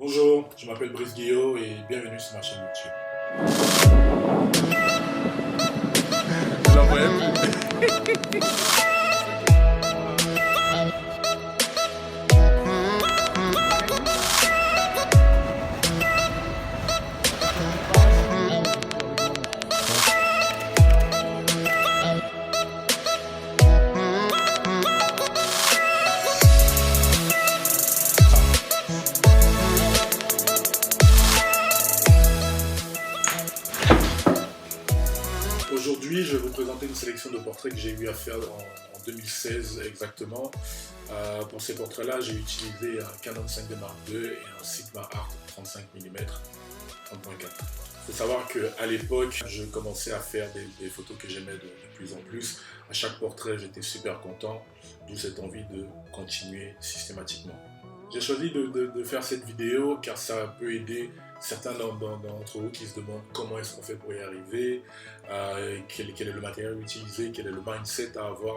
Bonjour, je m'appelle Brice Guillot et bienvenue sur ma chaîne YouTube. Aujourd'hui, je vais vous présenter une sélection de portraits que j'ai eu à faire en 2016 exactement. Pour ces portraits-là, j'ai utilisé un Canon 5D Mark II et un Sigma Art 35 mm 30.4. Il faut savoir qu'à l'époque, je commençais à faire des photos que j'aimais de plus en plus. À chaque portrait, j'étais super content, d'où cette envie de continuer systématiquement. J'ai choisi de faire cette vidéo car ça peut aider certains d'entre vous qui se demandent comment est-ce qu'on fait pour y arriver, quel est le matériel utilisé, quel est le mindset à avoir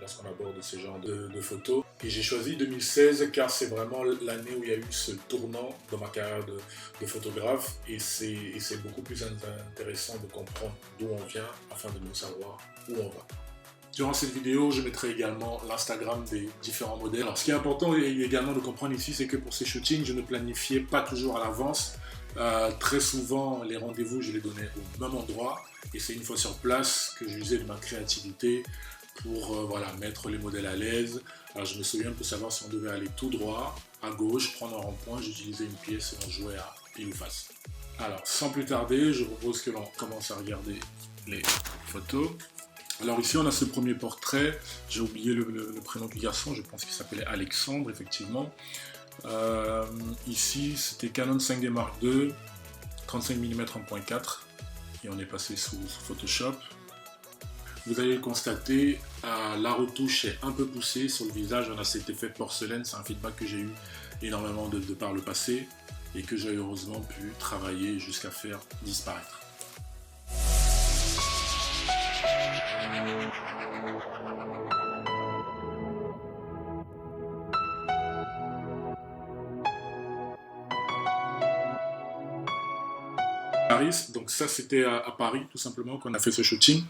lorsqu'on aborde ce genre de photos. Et j'ai choisi 2016 car c'est vraiment l'année où il y a eu ce tournant dans ma carrière de photographe et c'est beaucoup plus intéressant de comprendre d'où on vient afin de mieux savoir où on va. Durant cette vidéo, je mettrai également l'Instagram des différents modèles. Alors, ce qui est important également de comprendre ici, c'est que pour ces shootings, je ne planifiais pas toujours à l'avance. Très souvent, les rendez-vous, je les donnais au même endroit. Et c'est une fois sur place que j'usais de ma créativité pour mettre les modèles à l'aise. Alors, je me souviens pour savoir si on devait aller tout droit, à gauche, prendre un rond-point, j'utilisais une pièce et on jouait à pile ou face. Alors, sans plus tarder, je propose que l'on commence à regarder les photos. Alors ici on a ce premier portrait, j'ai oublié le prénom du garçon, je pense qu'il s'appelait Alexandre effectivement. Ici c'était Canon 5D Mark II, 35 mm 1.4 et on est passé sous Photoshop. Vous allez le constater, la retouche est un peu poussée sur le visage, on a cet effet porcelaine, c'est un feedback que j'ai eu énormément de par le passé et que j'ai heureusement pu travailler jusqu'à faire disparaître. Donc ça c'était à Paris tout simplement qu'on a fait ce shooting.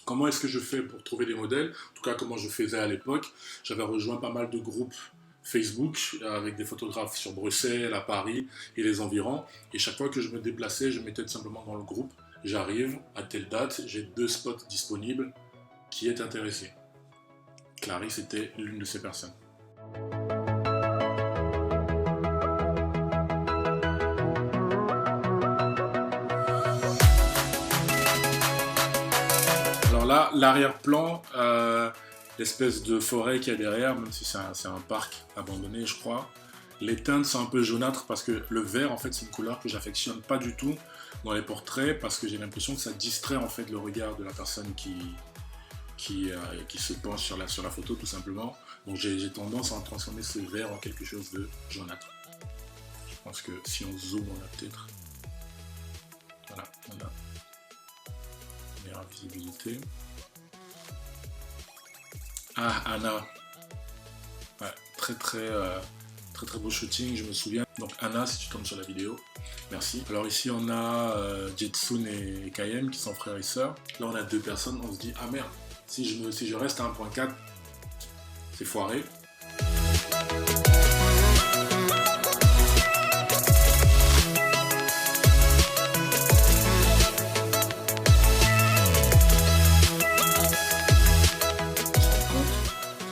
Comment est-ce que je fais pour trouver des modèles? En tout cas comment je faisais à l'époque. J'avais rejoint pas mal de groupes Facebook avec des photographes sur Bruxelles, à Paris et les environs. Et chaque fois que je me déplaçais, je mettais tout simplement dans le groupe. J'arrive à telle date, j'ai 2 spots disponibles, qui est intéressé? Clarisse était l'une de ces personnes. Alors là, l'arrière-plan, l'espèce de forêt qu'il y a derrière, même si c'est un parc abandonné, je crois. Les teintes sont un peu jaunâtres parce que le vert, en fait, c'est une couleur que j'affectionne pas du tout dans les portraits parce que j'ai l'impression que ça distrait en fait le regard de la personne qui se penche sur la photo tout simplement. Donc j'ai tendance à transformer ce vert en quelque chose de jaunâtre. Je pense que si on zoome, on a peut-être... Voilà, on a meilleure visibilité. Ah, Anna. Ouais, très beau shooting, je me souviens. Donc Anna, si tu tombes sur la vidéo, merci. Alors ici on a Jetsun et Kayem qui sont frères et sœurs. Là on a 2 personnes, on se dit ah merde, si je reste à 1.4, c'est foiré.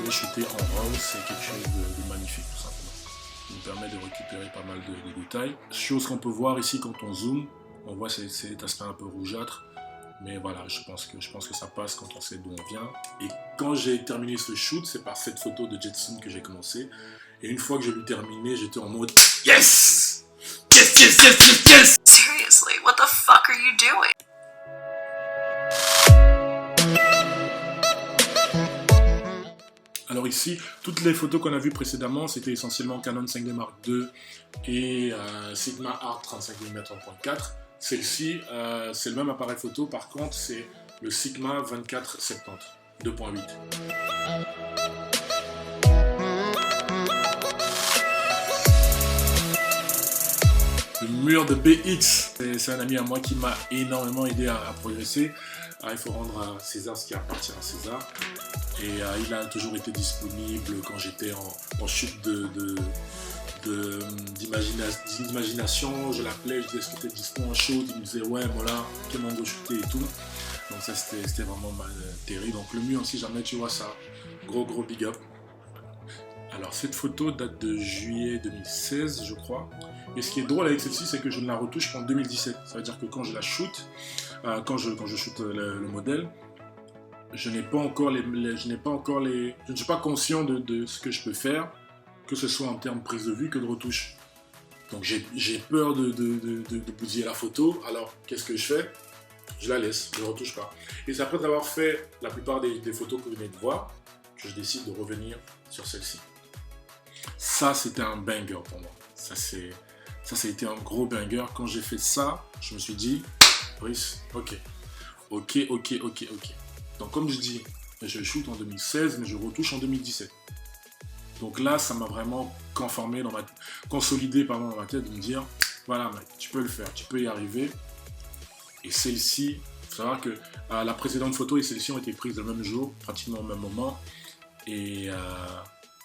Shooter en RAW, c'est quelque chose de magnifique tout simplement. Ça nous permet de récupérer pas mal de détails. Chose qu'on peut voir ici quand on zoome, on voit cet aspect un peu rougeâtre, mais voilà, je pense que ça passe quand on sait d'où on vient. Et quand j'ai terminé ce shoot, c'est par cette photo de Jetsun que j'ai commencé. Et une fois que je l'ai terminé, j'étais en mode yes! Yes, yes, yes, yes, yes! Seriously, what the fuck are you doing? Alors ici, toutes les photos qu'on a vues précédemment, c'était essentiellement Canon 5D Mark II et Sigma Art 35 mm 1.4. Celle-ci, c'est le même appareil photo, par contre, c'est le Sigma 2470 2.8. mur de BX. C'est un ami à moi qui m'a énormément aidé à progresser. Il faut rendre à César ce qui appartient à César. Et il a toujours été disponible quand j'étais en chute d'imagination. Je l'appelais, je disais est-ce que tu es dispo en shoot. Il me disait ouais voilà, comment go shooter et tout. Donc ça c'était vraiment terrible. Donc le mur, si jamais tu vois ça, gros big up. Alors cette photo date de juillet 2016 je crois. Et ce qui est drôle avec celle-ci, c'est que je ne la retouche qu'en 2017. Ça veut dire que quand je la shoot, quand je shoot le modèle, je ne suis pas conscient de ce que je peux faire, que ce soit en termes de prise de vue que de retouche. Donc j'ai peur de bousiller la photo. Alors qu'est-ce que je fais? Je la laisse, je ne retouche pas. Et c'est après avoir fait la plupart des photos que vous venez de voir que je décide de revenir sur celle-ci. Ça, c'était un banger pour moi. Ça a été un gros banger. Quand j'ai fait ça, je me suis dit, Brice, ok. Donc comme je dis, je shoot en 2016, mais je retouche en 2017. Donc là, ça m'a vraiment consolidé dans ma tête de me dire, voilà mec, tu peux le faire, tu peux y arriver. Et celle-ci, il faut savoir que la précédente photo et celle-ci ont été prises le même jour, pratiquement au même moment. Et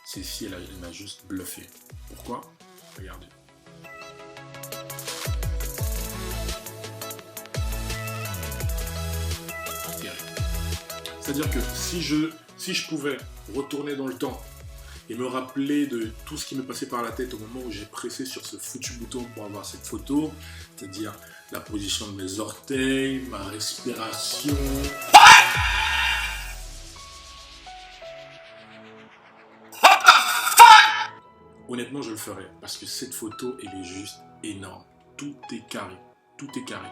celle-ci, elle m'a juste bluffé. Pourquoi? Regardez. C'est-à-dire que si je pouvais retourner dans le temps et me rappeler de tout ce qui me passait par la tête au moment où j'ai pressé sur ce foutu bouton pour avoir cette photo, c'est-à-dire la position de mes orteils, ma respiration... Honnêtement, je le ferais parce que cette photo, elle est juste énorme. Tout est carré.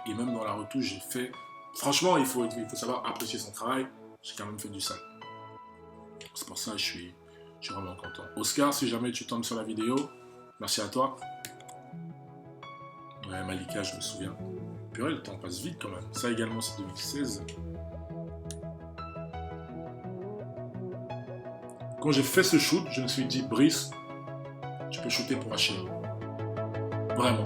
Et même dans la retouche, j'ai fait... Franchement, il faut savoir apprécier son travail. J'ai quand même fait du sale. C'est pour ça que je suis vraiment content. Oscar, si jamais tu tombes sur la vidéo, merci à toi. Ouais, Malika, je me souviens. Purée, le temps passe vite quand même. Ça également, c'est 2016. Quand j'ai fait ce shoot, je me suis dit, Brice, tu peux shooter pour H&M. Vraiment.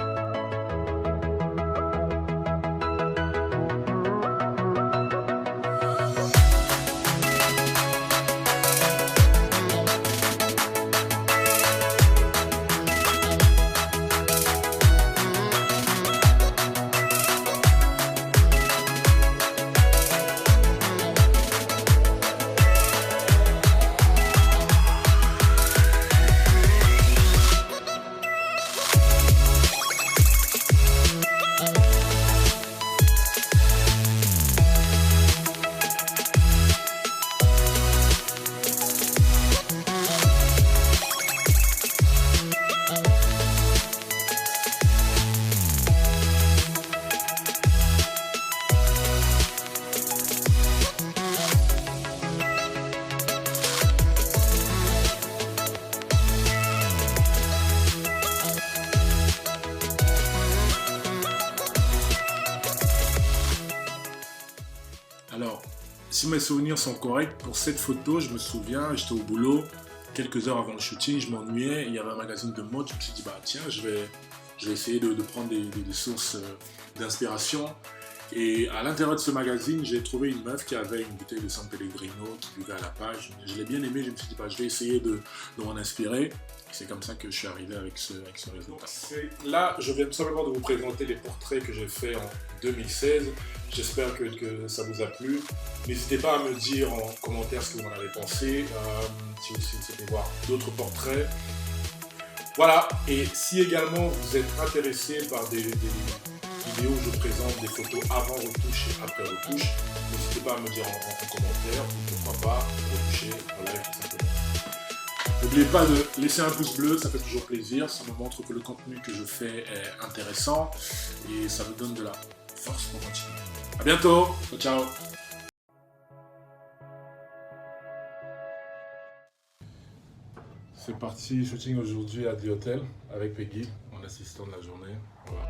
Alors, si mes souvenirs sont corrects, pour cette photo, je me souviens, j'étais au boulot, quelques heures avant le shooting, je m'ennuyais, il y avait un magazine de mode, je me suis dit, bah tiens, je vais essayer de prendre des sources d'inspiration. Et à l'intérieur de ce magazine, j'ai trouvé une meuf qui avait une bouteille de San Pellegrino qui buvait à la page. Je l'ai bien aimé, je me suis dit, bah, je vais essayer de m'en inspirer. C'est comme ça que je suis arrivé avec ce résultat. Là, je viens tout simplement de vous présenter les portraits que j'ai faits en 2016. J'espère que ça vous a plu. N'hésitez pas à me dire en commentaire ce que vous en avez pensé. Si vous souhaitez voir d'autres portraits. Voilà, et si également vous êtes intéressé par des vidéos où je présente des photos avant retouche et après retouche, n'hésitez pas à me dire en commentaire, ou pourquoi pas retoucher en live tout simplement. N'oubliez pas de laisser un pouce bleu, ça fait toujours plaisir, ça me montre que le contenu que je fais est intéressant et ça me donne de la force pour continuer. A bientôt, ciao. C'est parti, shooting aujourd'hui à The Hotel avec Peggy, mon assistant de la journée. Voilà.